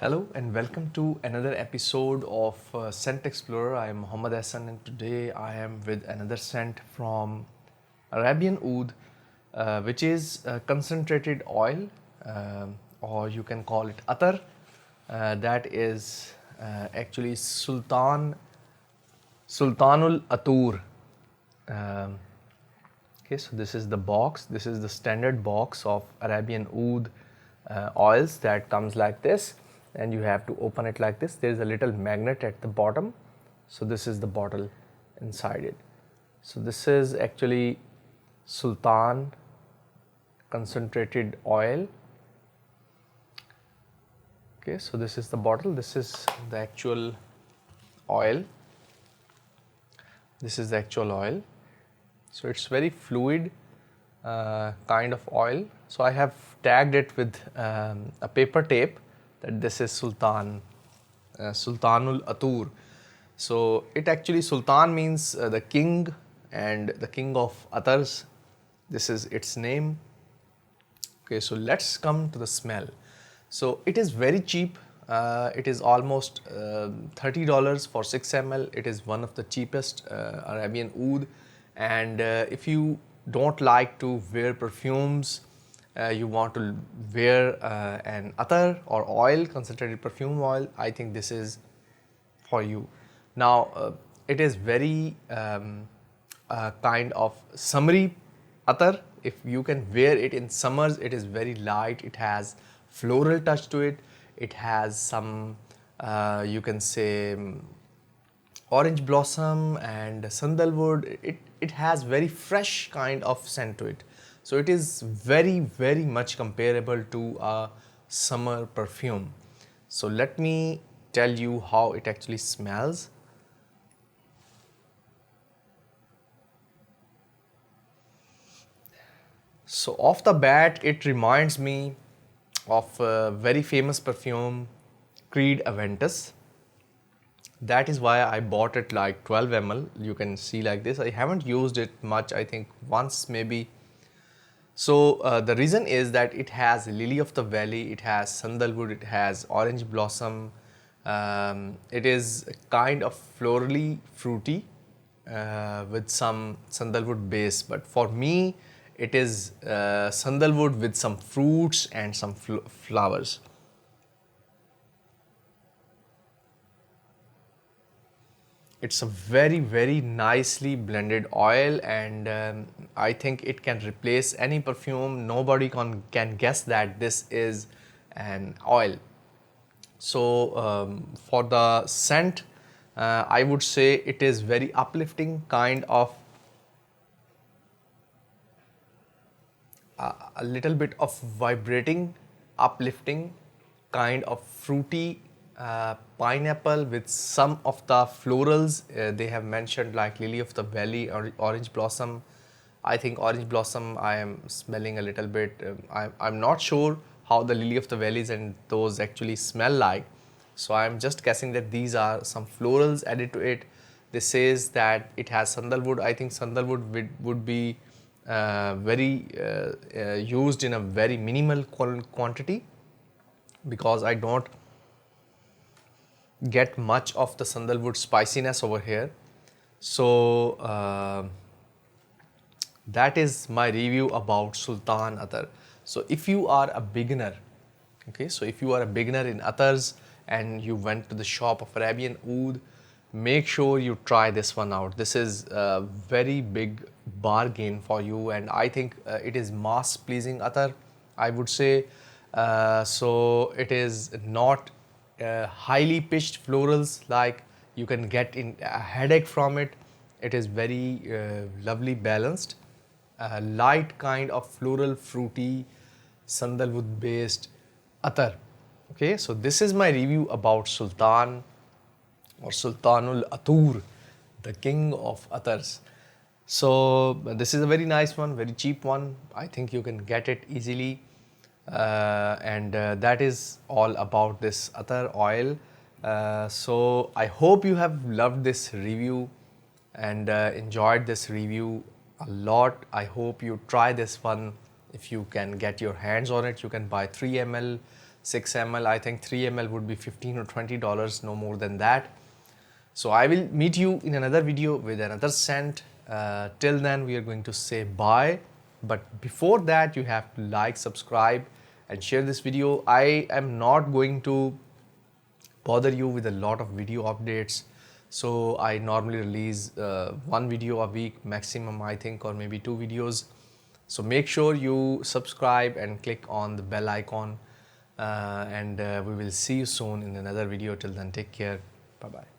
Hello and welcome to another episode of Scent Explorer. I am Muhammad Hassan and today I am with another scent from Arabian Oud, which is concentrated oil, or you can call it Attar. That is actually Sultanul Outour. Um, okay, so this is the box. This is the standard box of Arabian Oud oils that comes like this, and you have to open it like this. There is a little magnet at the bottom, so this is the bottle inside it. So this is actually Sultan concentrated oil. Okay, so this is the bottle. This is the actual oil. This is the actual oil. So it's very fluid kind of oil. So I have tagged it with a paper tape that this is Sultanul Outour. So it actually, Sultan means the king and the king of attars. This is its name. Okay, so let's come to the smell. So it is very cheap. It is almost $30 for 6 ml. It is one of the cheapest Arabian Oud. And if you don't like to wear perfumes, you want to wear an attar or oil, concentrated perfume oil, I think this is for you. Now, it is very kind of summery attar. If you can wear it in summers, it is very light. It has floral touch to it. It has some, you can say, orange blossom and sandalwood. It has very fresh kind of scent to it. So it is very much comparable to a summer perfume. So let me tell you how it actually smells. So off the bat, it reminds me of a very famous perfume, Creed Aventus. That is why I bought it like 12 ml. You can see like this. I haven't used it much, I think once maybe. So the reason is that it has lily of the valley, it has sandalwood, it has orange blossom. It is kind of florally fruity with some sandalwood base. But for me, it is sandalwood with some fruits and some flowers. It's a very nicely blended oil, and I think it can replace any perfume. Nobody can guess that this is an oil. So for the scent, I would say it is very uplifting kind of, a little bit of vibrating, uplifting kind of fruity pineapple with some of the florals they have mentioned, like lily of the valley or orange blossom. I think orange blossom I am smelling a little bit. I'm not sure how the lily of the valleys and those actually smell like. So I'm just guessing that these are some florals added to it. This says that it has sandalwood. I think sandalwood would be very used in a very minimal quantity, because I don't get much of the sandalwood spiciness over here. So that is my review about Sultan Attar. So if you are a beginner, okay, so if you are a beginner in attars and you went to the shop of Arabian Oud, make sure you try this one out. This is a very big bargain for you, and I think it is mass pleasing attar, I would say. So it is not highly pitched florals like you can get in a headache from it. It is very lovely balanced, light kind of floral fruity sandalwood based attar. Okay, so this is my review about Sultan or Sultanul Outour, the king of attars. So this is a very nice one, very cheap one. I think you can get it easily. And that is all about this attar oil. So I hope you have loved this review and enjoyed this review a lot. I hope you try this one. If you can get your hands on it, you can buy 3 ml, 6 ml. I think 3 ml would be $15 or $20, no more than that. So I will meet you in another video with another scent. Till then, we are going to say bye. But before that, you have to like, subscribe, and share this video. I am not going to bother you with a lot of video updates. So I normally release one video a week maximum, I think, or maybe 2 videos. So make sure you subscribe and click on the bell icon. And we will see you soon in another video. Till then, take care. Bye bye.